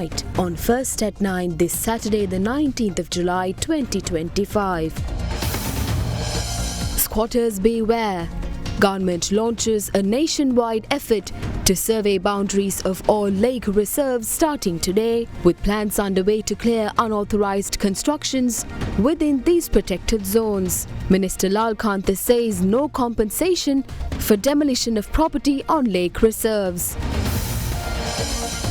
night on First at 9 this Saturday the 19th of July 2025. Squatters beware. Government launches a nationwide effort to survey boundaries of all lake reserves starting today, with plans underway to clear unauthorized constructions within these protected zones. Minister Lanka says no compensation for demolition of property on lake reserves.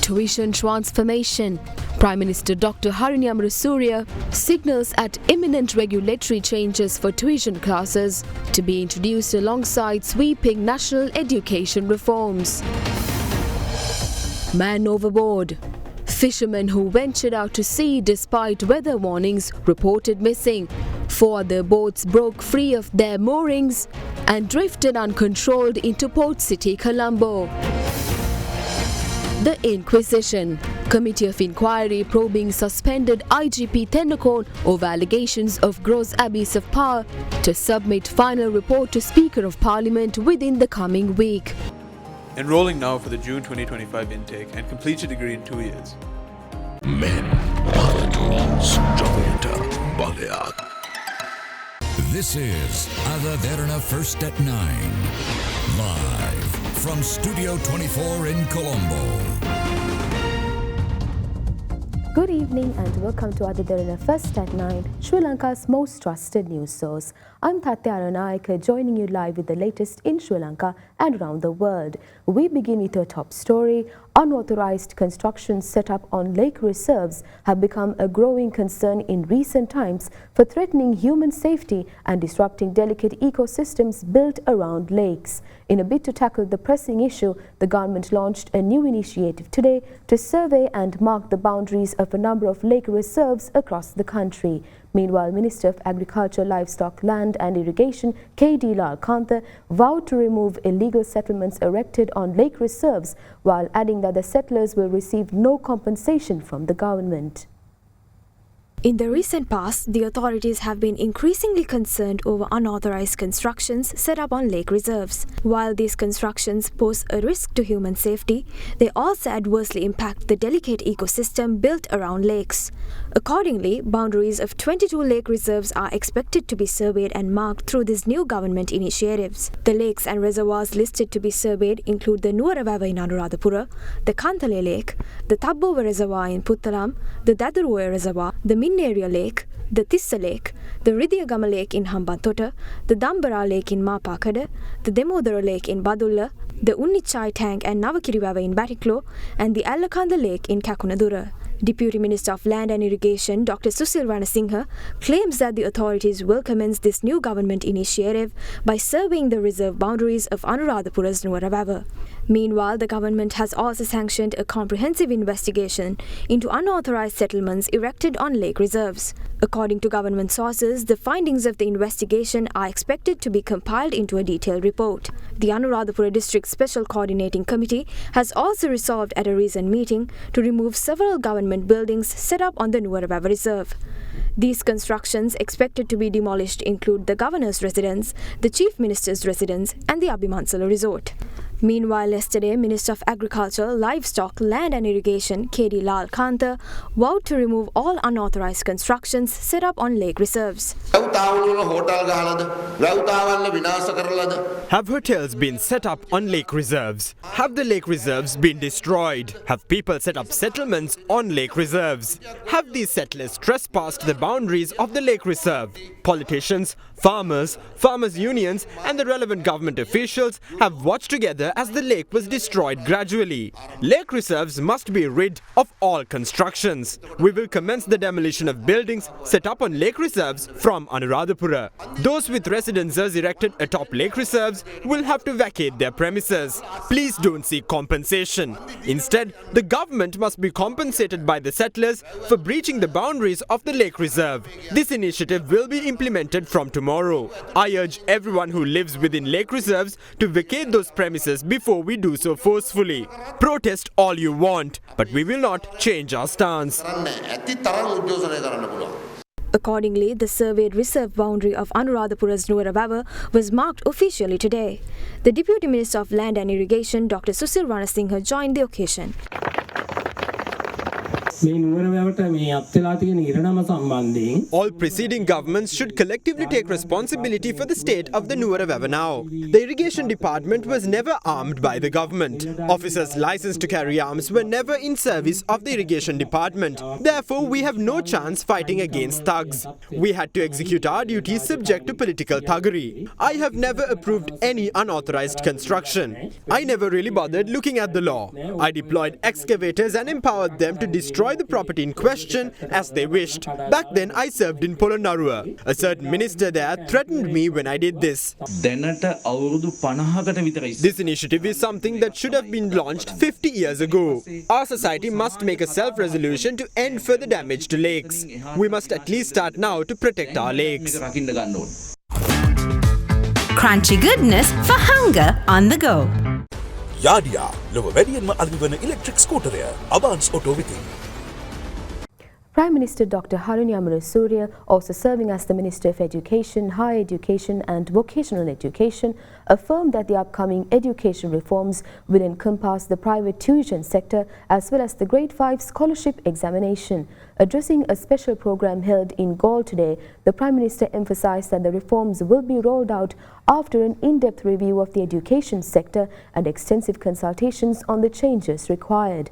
Tuition transformation. Prime Minister Dr. Harini Amarasuriya signals at imminent regulatory changes for tuition classes to be introduced alongside sweeping national education reforms. Man overboard. Fishermen who ventured out to sea despite weather warnings reported missing. 4 other boats broke free of their moorings and drifted uncontrolled into Port City, Colombo. The Inquisition. Committee of Inquiry probing suspended IGP Thennakoon over allegations of gross abuse of power to submit final report to Speaker of Parliament within the coming week. Enrolling now for the June 2025 intake and complete your degree in 2 years. Men are the tools. Balea. This is Derana First at 9. Live from Studio 24 in Colombo. Good evening and welcome to Derana First at 9, Sri Lanka's most trusted news source. I'm Tatya Aranayaka, joining you live with the latest in Sri Lanka and around the world. We begin with our top story. Unauthorized constructions set up on lake reserves have become a growing concern in recent times for threatening human safety and disrupting delicate ecosystems built around lakes. In a bid to tackle the pressing issue, the government launched a new initiative today to survey and mark the boundaries of a number of lake reserves across the country. Meanwhile, Minister of Agriculture, Livestock, Land and Irrigation K.D. Lanka vowed to remove illegal settlements erected on lake reserves, while adding that the settlers will receive no compensation from the government. In the recent past, the authorities have been increasingly concerned over unauthorized constructions set up on lake reserves. While these constructions pose a risk to human safety, they also adversely impact the delicate ecosystem built around lakes. Accordingly, boundaries of 22 lake reserves are expected to be surveyed and marked through these new government initiatives. The lakes and reservoirs listed to be surveyed include the Nuwarawava in Anuradhapura, the Kantale Lake, the Tabbova Reservoir in Puttalam, the Daduruwa Reservoir, the Minneria Lake, the Tissa Lake, the Ridiyagama Lake in Hambantota, the Dambara Lake in Mapakada, the Demodara Lake in Badulla, the Unnichai Tank and Navakiriwava in Batiklo, and the Allakanda Lake in Kakunadura. Deputy Minister of Land and Irrigation Dr. Susil Ranasinghe claims that the authorities will commence this new government initiative by surveying the reserve boundaries of Anuradhapura's Nuwarawava. Meanwhile, the government has also sanctioned a comprehensive investigation into unauthorized settlements erected on lake reserves. According to government sources, the findings of the investigation are expected to be compiled into a detailed report. The Anuradhapura District Special Coordinating Committee has also resolved at a recent meeting to remove several government buildings set up on the Nuwarawava Reserve. These constructions expected to be demolished include the Governor's residence, the Chief Minister's residence and the Abhimansala Resort. Meanwhile, yesterday, Minister of Agriculture, Livestock, Land and Irrigation K.D. Lanka vowed to remove all unauthorized constructions set up on lake reserves. Have hotels been set up on lake reserves? Have the lake reserves been destroyed? Have people set up settlements on lake reserves? Have these settlers trespassed the boundaries of the lake reserve? Politicians, farmers unions and the relevant government officials have watched together as the lake was destroyed gradually. Lake reserves must be rid of all constructions. We will commence the demolition of buildings set up on lake reserves from Anuradhapura. Those with residences erected atop lake reserves will have to vacate their premises. Please don't seek compensation. Instead, the government must be compensated by the settlers for breaching the boundaries of the lake reserve. This initiative will be implemented from tomorrow. I urge everyone who lives within lake reserves to vacate those premises before we do so forcefully. Protest all you want, but we will not change our stance. Accordingly, the surveyed reserve boundary of Anuradhapura's Nuwarawava was marked officially today. The Deputy Minister of Land and Irrigation, Dr. Susil Ranasinghe, joined the occasion. All preceding governments should collectively take responsibility for the state of the Nuwara Vavanao. The irrigation department was never armed by the government. Officers licensed to carry arms were never in service of the irrigation department. Therefore, we have no chance fighting against thugs. We had to execute our duties subject to political thuggery. I have never approved any unauthorized construction. I never really bothered looking at the law. I deployed excavators and empowered them to destroy the property in question as they wished. Back then, I served in Polonnaruwa. A certain minister there threatened me when I did this. This initiative is something that should have been launched 50 years ago. Our society must make a self-resolution to end further damage to lakes. We must at least start now to protect our lakes. Crunchy goodness for hunger on the go. Yadia, ලොව වැඩියෙන්ම අලෙවි වන electric ස්කූටරය Abans auto වෙතින්. Prime Minister Dr. Haruni Amarasuriya, also serving as the Minister of Education, Higher Education and Vocational Education, affirmed that the upcoming education reforms will encompass the private tuition sector as well as the Grade 5 scholarship examination. Addressing a special program held in Galle today, the Prime Minister emphasized that the reforms will be rolled out after an in-depth review of the education sector and extensive consultations on the changes required.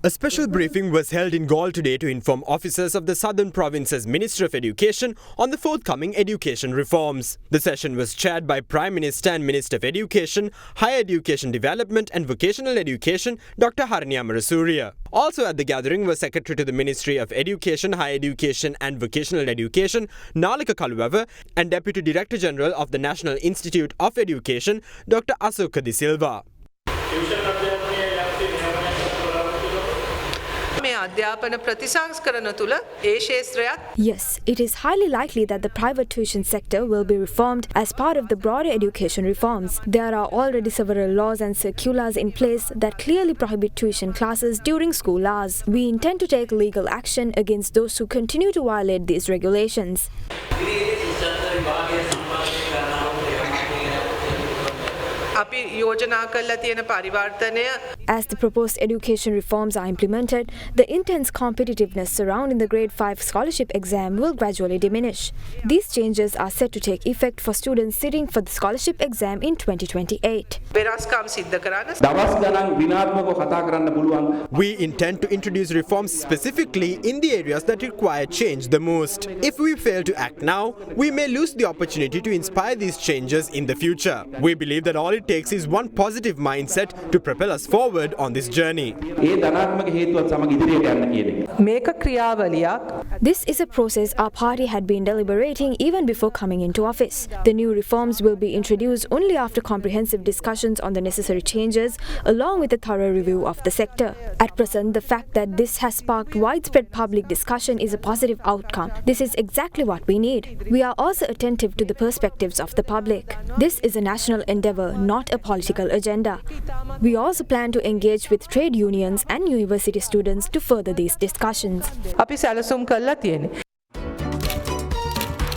A special briefing was held in Galle today to inform officers of the Southern Province's Minister of Education on the forthcoming education reforms. The session was chaired by Prime Minister and Minister of Education, Higher Education Development and Vocational Education, Dr. Haruni Amarasuriya. Also at the gathering was Secretary to the Ministry of Education, Higher Education and Vocational Education, Lanka and Deputy Director General of the National Institute of Education, Dr. Asoka De Silva. Yes, it is highly likely that the private tuition sector will be reformed as part of the broader education reforms. There are already several laws and circulars in place that clearly prohibit tuition classes during school hours. We intend to take legal action against those who continue to violate these regulations. As the proposed education reforms are implemented, the intense competitiveness surrounding the Grade 5 scholarship exam will gradually diminish. These changes are set to take effect for students sitting for the scholarship exam in 2028. We intend to introduce reforms specifically in the areas that require change the most. If we fail to act now, we may lose the opportunity to inspire these changes in the future. We believe that all it takes is one positive mindset to propel us forward on this journey. This is a process our party had been deliberating even before coming into office. The new reforms will be introduced only after comprehensive discussions on the necessary changes, along with a thorough review of the sector. At present, the fact that this has sparked widespread public discussion is a positive outcome. This is exactly what we need. We are also attentive to the perspectives of the public. This is a national endeavour, not a political agenda. We also plan to engage with trade unions and university students to further these discussions.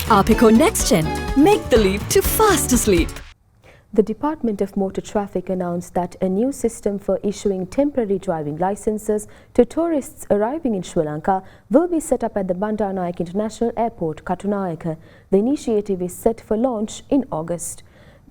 Apico NextGen. Make the leap to faster sleep. The Department of Motor Traffic announced that a new system for issuing temporary driving licenses to tourists arriving in Sri Lanka will be set up at the Bandaranaike International Airport, Katunayake. The initiative is set for launch in August.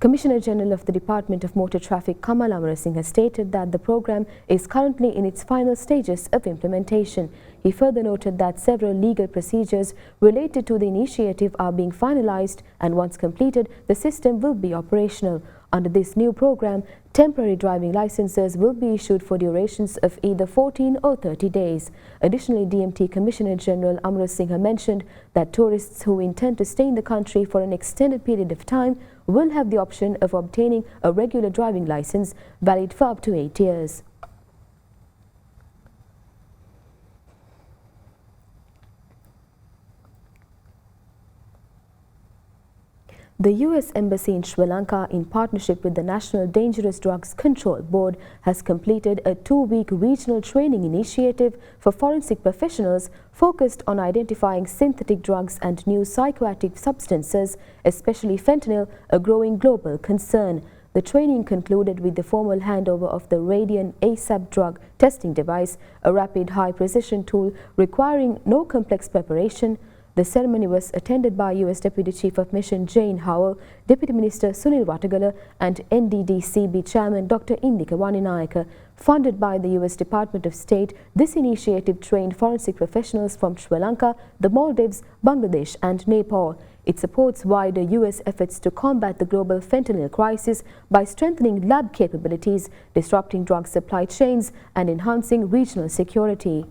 Commissioner General of the Department of Motor Traffic Kamal Amarasinghe stated that the program is currently in its final stages of implementation. He further noted that several legal procedures related to the initiative are being finalized, and once completed, the system will be operational. Under this new program, temporary driving licenses will be issued for durations of either 14 or 30 days. Additionally, DMT Commissioner General Amarasinghe mentioned that tourists who intend to stay in the country for an extended period of time will have the option of obtaining a regular driving license valid for up to 8 years. The U.S. Embassy in Sri Lanka, in partnership with the National Dangerous Drugs Control Board, has completed a 2-week regional training initiative for forensic professionals focused on identifying synthetic drugs and new psychoactive substances, especially fentanyl, a growing global concern. The training concluded with the formal handover of the Radian ASAP drug testing device, a rapid high-precision tool requiring no complex preparation. The ceremony was attended by U.S. Deputy Chief of Mission Jane Howell, Deputy Minister Sunil Watagala and NDDCB Chairman Dr. Indika Vaninayaka. Funded by the U.S. Department of State, this initiative trained forensic professionals from Sri Lanka, the Maldives, Bangladesh and Nepal. It supports wider U.S. efforts to combat the global fentanyl crisis by strengthening lab capabilities, disrupting drug supply chains and enhancing regional security.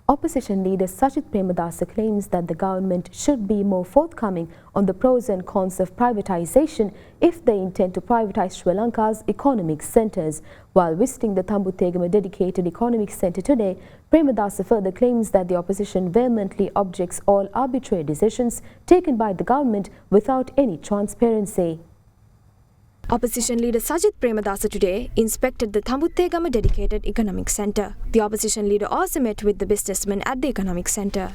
Opposition leader Sajith Premadasa claims that the government should be more forthcoming on the pros and cons of privatization if they intend to privatize Sri Lanka's economic centres. While visiting the Tambutegama dedicated economic centre today, Premadasa further claims that the opposition vehemently objects all arbitrary decisions taken by the government without any transparency. Opposition leader Sajith Premadasa today inspected the Tambutegama dedicated economic centre. The opposition leader also met with the businessmen at the economic centre.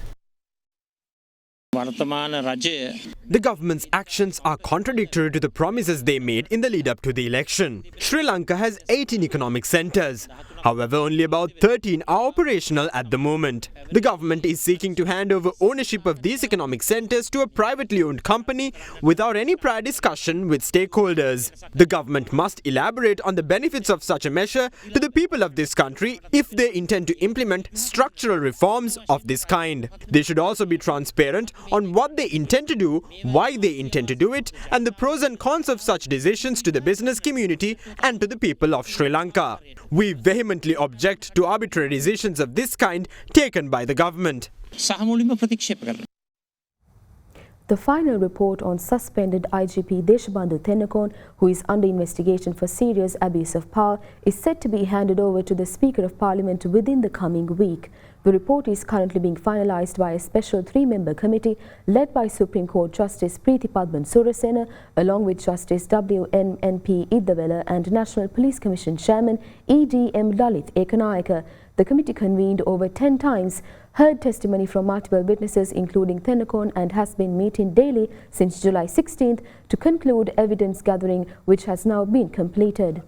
The government's actions are contradictory to the promises they made in the lead up to the election. Sri Lanka has 18 economic centres. However, only about 13 are operational at the moment. The government is seeking to hand over ownership of these economic centres to a privately owned company without any prior discussion with stakeholders. The government must elaborate on the benefits of such a measure to the people of this country if they intend to implement structural reforms of this kind. They should also be transparent on what they intend to do, why they intend to do it, and the pros and cons of such decisions to the business community and to the people of Sri Lanka. We vehemently object to arbitrary decisions of this kind taken by the government. The final report on suspended IGP Deshabandhu Tennakon, who is under investigation for serious abuse of power, is set to be handed over to the Speaker of Parliament within the coming week. The report is currently being finalised by a special 3-member committee led by Supreme Court Justice Preeti Padman Surasena, along with Justice WNNP Iddawala and National Police Commission Chairman EDM Lalit Ekanayaka. The committee convened over 10 times, heard testimony from multiple witnesses including Tennakon, and has been meeting daily since July 16th to conclude evidence gathering, which has now been completed.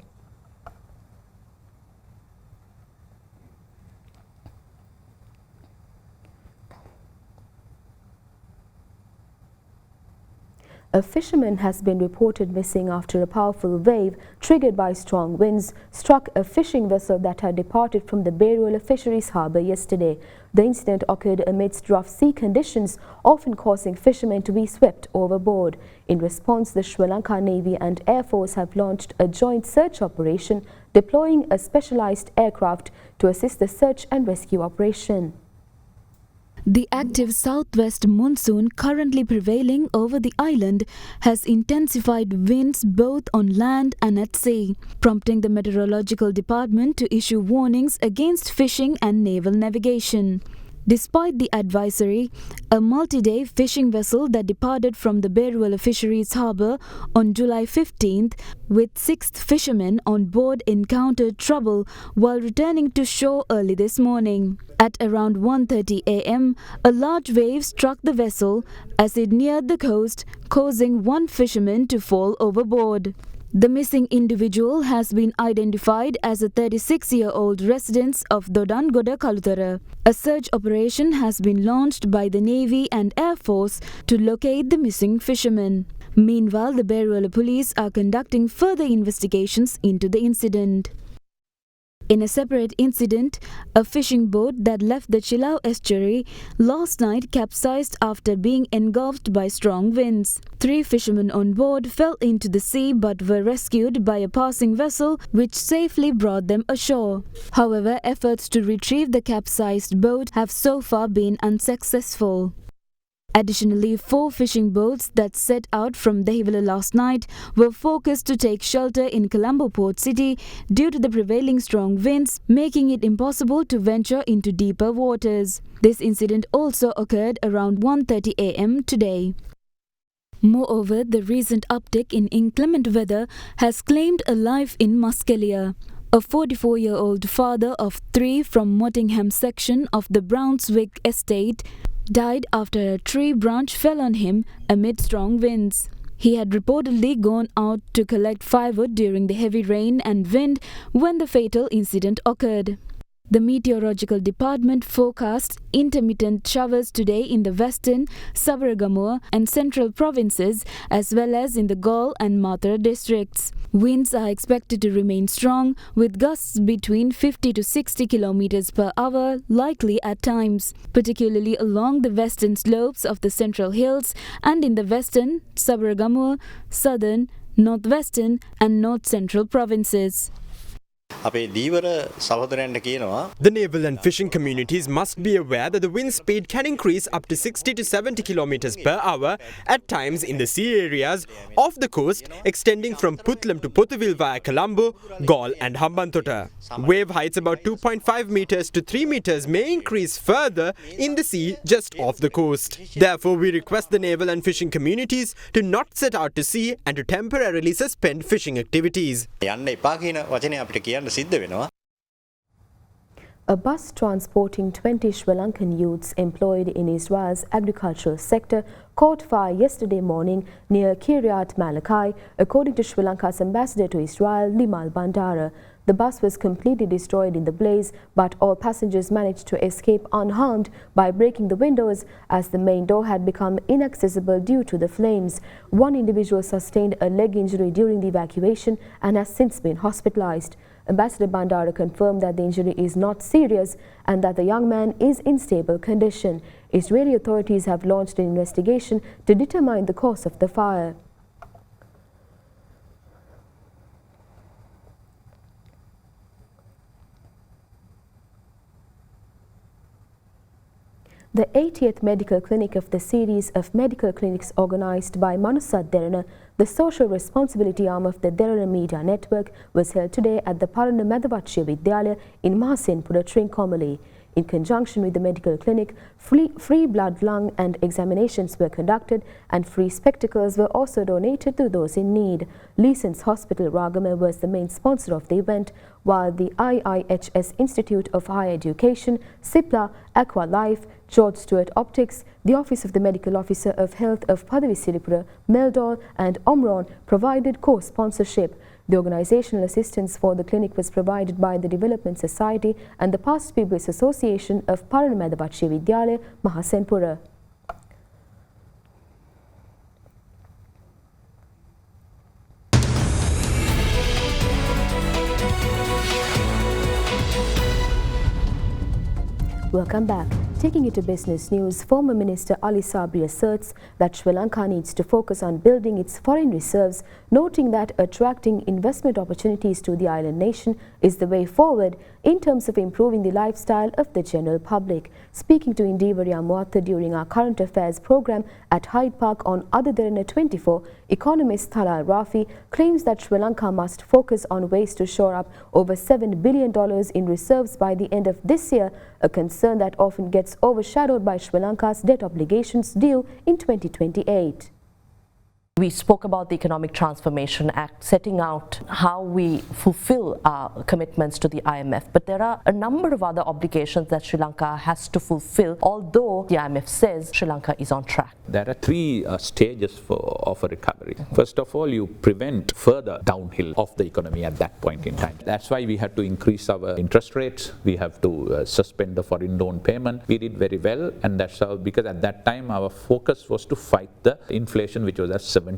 A fisherman has been reported missing after a powerful wave triggered by strong winds struck a fishing vessel that had departed from the Derana Fisheries Harbour yesterday. The incident occurred amidst rough sea conditions, often causing fishermen to be swept overboard. In response, the Sri Lanka Navy and Air Force have launched a joint search operation, deploying a specialised aircraft to assist the search and rescue operation. The active southwest monsoon currently prevailing over the island has intensified winds both on land and at sea, prompting the meteorological department to issue warnings against fishing and naval navigation. Despite the advisory, a multi-day fishing vessel that departed from the Derana Fisheries Harbour on July 15th with 6 fishermen on board encountered trouble while returning to shore early this morning. At around 1:30 a.m., a large wave struck the vessel as it neared the coast, causing one fisherman to fall overboard. The missing individual has been identified as a 36-year-old resident of Dodangoda Kalutara. A search operation has been launched by the Navy and Air Force to locate the missing fisherman. Meanwhile, the Derana police are conducting further investigations into the incident. In a separate incident, a fishing boat that left the Chilau estuary last night capsized after being engulfed by strong winds. 3 fishermen on board fell into the sea but were rescued by a passing vessel which safely brought them ashore. However, efforts to retrieve the capsized boat have so far been unsuccessful. Additionally, 4 fishing boats that set out from Dehiwala last night were focused to take shelter in Colombo Port City due to the prevailing strong winds, making it impossible to venture into deeper waters. This incident also occurred around 1:30 a.m. today. Moreover, the recent uptick in inclement weather has claimed a life in Muskelia. A 44-year-old father of 3 from Mottingham section of the Brownswick estate died after a tree branch fell on him amid strong winds. He had reportedly gone out to collect firewood during the heavy rain and wind when the fatal incident occurred. The meteorological department forecasts intermittent showers today in the western, Sabaragamuwa and central provinces as well as in the Galle and Mathura districts. Winds are expected to remain strong with gusts between 50 to 60 km per hour likely at times, particularly along the western slopes of the central hills and in the western, Sabaragamuwa, southern, northwestern and north central provinces. The naval and fishing communities must be aware that the wind speed can increase up to 60 to 70 km per hour at times in the sea areas off the coast extending from Puttlam to Potuvil via Colombo, Galle and Hambantota. Wave heights about 2.5 meters to 3 meters may increase further in the sea just off the coast. Therefore, we request the naval and fishing communities to not set out to sea and to temporarily suspend fishing activities. A bus transporting 20 Sri Lankan youths employed in Israel's agricultural sector caught fire yesterday morning near Kiryat Malachi, according to Sri Lanka's ambassador to Israel, Limal Bandara. The bus was completely destroyed in the blaze, but all passengers managed to escape unharmed by breaking the windows as the main door had become inaccessible due to the flames. One individual sustained a leg injury during the evacuation and has since been hospitalized. Ambassador Bandara confirmed that the injury is not serious and that the young man is in stable condition. Israeli authorities have launched an investigation to determine the cause of the fire. The 80th medical clinic of the series of medical clinics organized by Manusat Derana, the social responsibility arm of the Derana Media Network, was held today at the Parana Medavatsya Vidyalaya in Mahasenpura, Trincomalee. In conjunction with the medical clinic, free blood, lung and examinations were conducted and free spectacles were also donated to those in need. Leeson's Hospital Ragama was the main sponsor of the event, while the IIHS Institute of Higher Education, CIPLA, Aqua Life, George Stewart Optics, the Office of the Medical Officer of Health of Padavi Siripura, Meldol and Omron provided co-sponsorship. The organizational assistance for the clinic was provided by the Development Society and the Past People's Association of Parana Medavatsya Vidyalaya, Mahasenpura. Welcome back. Taking you to business news, former Minister Ali Sabri asserts that Sri Lanka needs to focus on building its foreign reserves, noting that attracting investment opportunities to the island nation is the way forward in terms of improving the lifestyle of the general public. Speaking to Indivarya Muatta during our current affairs program at Hyde Park on Ada Derana 24, economist Thala Rafi claims that Sri Lanka must focus on ways to shore up over $7 billion in reserves by the end of this year, a concern that often gets overshadowed by Sri Lanka's debt obligations due in 2028. We spoke about the Economic Transformation Act, setting out how we fulfill our commitments to the IMF. But there are a number of other obligations that Sri Lanka has to fulfill, although the IMF says Sri Lanka is on track. There are three stages of a recovery. First of all, you prevent further downhill of the economy at that point in time. That's why we have to increase our interest rates. We have to suspend the foreign loan payment. We did very well, and that's how, because at that time our focus was to fight the inflation, which was at 70%.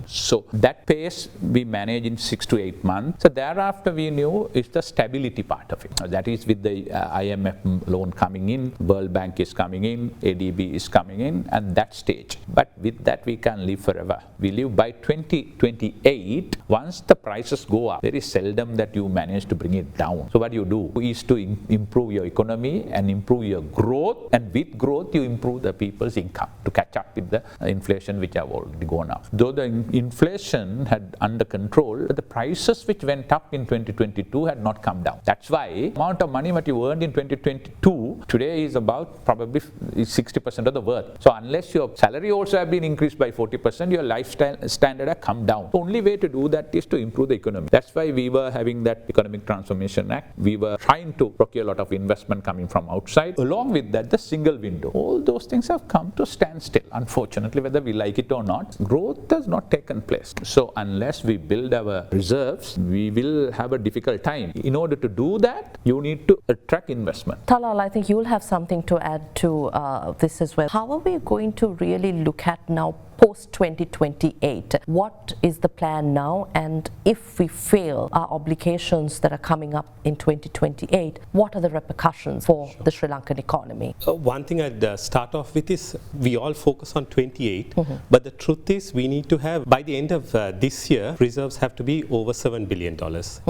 So that pace we managed in 6 to 8 months. So thereafter we knew it's the stability part of it. That is with the IMF loan coming in, World Bank is coming in, ADB is coming in, and that stage. But with that we can live forever. We live by 2028. Once the prices go up, very seldom that you manage to bring it down. So what you do is to improve your economy and improve your growth, and with growth you improve the people's income to catch up with the inflation which have already gone up. down. Though the inflation had under control, but the prices which went up in 2022 had not come down. That's why the amount of money that you earned in 2022 today is about probably 60% of the worth. So unless your salary also have been increased by 40%, your lifestyle standard have come down. The only way to do that is to improve the economy. That's why we were having that Economic Transformation Act. We were trying to procure a lot of investment coming from outside. Along with that, the single window. All those things have come to standstill. Unfortunately, whether we like it or not, growth has not taken place. So unless we build our reserves, we will have a difficult time. In order to do that, you need to attract investment. Talal, I think you'll have something to add to this as well. How are we going to really look at now post 2028? What is the plan now, and if we fail our obligations that are coming up in 2028, what are the repercussions for the Sri Lankan economy? One thing I'd start off with is we all focus on 28, but the truth is we need to have, by the end of this year, reserves have to be over $7 billion.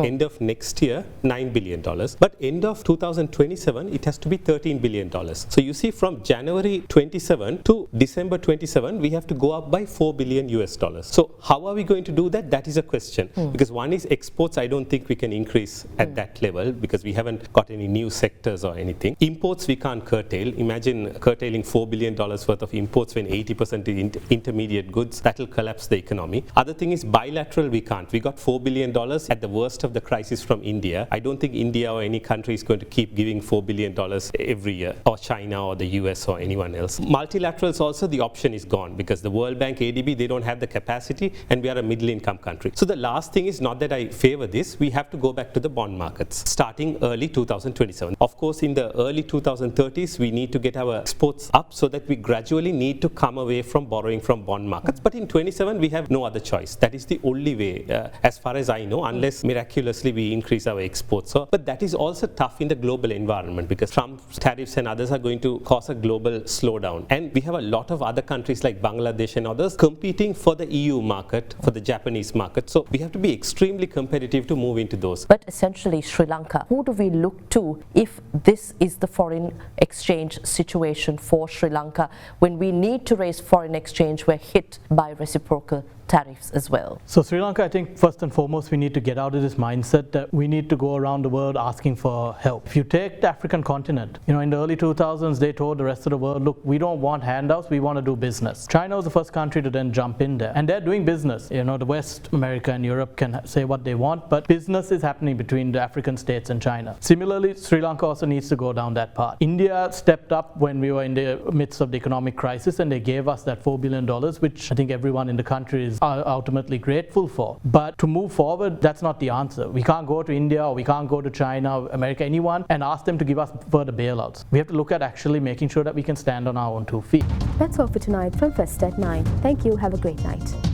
End of next year, $9 billion. But end of 2027, it has to be $13 billion. So you see, from January 27 to December 27, we have to go up by $4 billion US. So how are we going to do that? That is a question. Because one is exports, I don't think we can increase at that level because we haven't got any new sectors or anything. Imports we can't curtail. Imagine curtailing $4 billion worth of imports when 80% is intermediate goods. That will collapse the economy. Other thing is bilateral we can't. We got $4 billion at the worst of the crisis from India. I don't think India or any country is going to keep giving $4 billion every year, or China or the US or anyone else. Multilaterals also, the option is gone because the World Bank, ADB, they don't have the capacity, and we are a middle income country. So the last thing is not that I favor this, we have to go back to the bond markets starting early 2027. Of course, in the early 2030s, we need to get our exports up so that we gradually need to come away from borrowing from bond markets. But in 27, we have no other choice. That is the only way, as far as I know, unless miraculously we increase our exports. So, but that is also tough in the global environment because Trump's tariffs and others are going to cause a global slowdown. And we have a lot of other countries like Bangladesh and others competing for the EU market, for the Japanese market. So we have to be extremely competitive to move into those. But essentially, Sri Lanka, who do we look to if this is the foreign exchange situation for Sri Lanka? When we need to raise foreign exchange, we're hit by reciprocal tariffs as well. So Sri Lanka, I think first and foremost we need to get out of this mindset that we need to go around the world asking for help. If you take the African continent, in the early 2000s they told the rest of the world, look, we don't want handouts, we want to do business. China was the first country to then jump in there, and they're doing business. The West, America and Europe can say what they want, but business is happening between the African states and China. Similarly, Sri Lanka also needs to go down that path. India stepped up when we were in the midst of the economic crisis, and they gave us that $4 billion, which I think everyone in the country is ultimately grateful for. But to move forward, that's not the answer. We can't go to India or we can't go to China, America, anyone, and ask them to give us further bailouts. We have to look at actually making sure that we can stand on our own 2 feet. That's all for tonight from First at 9. Thank you. Have a great night.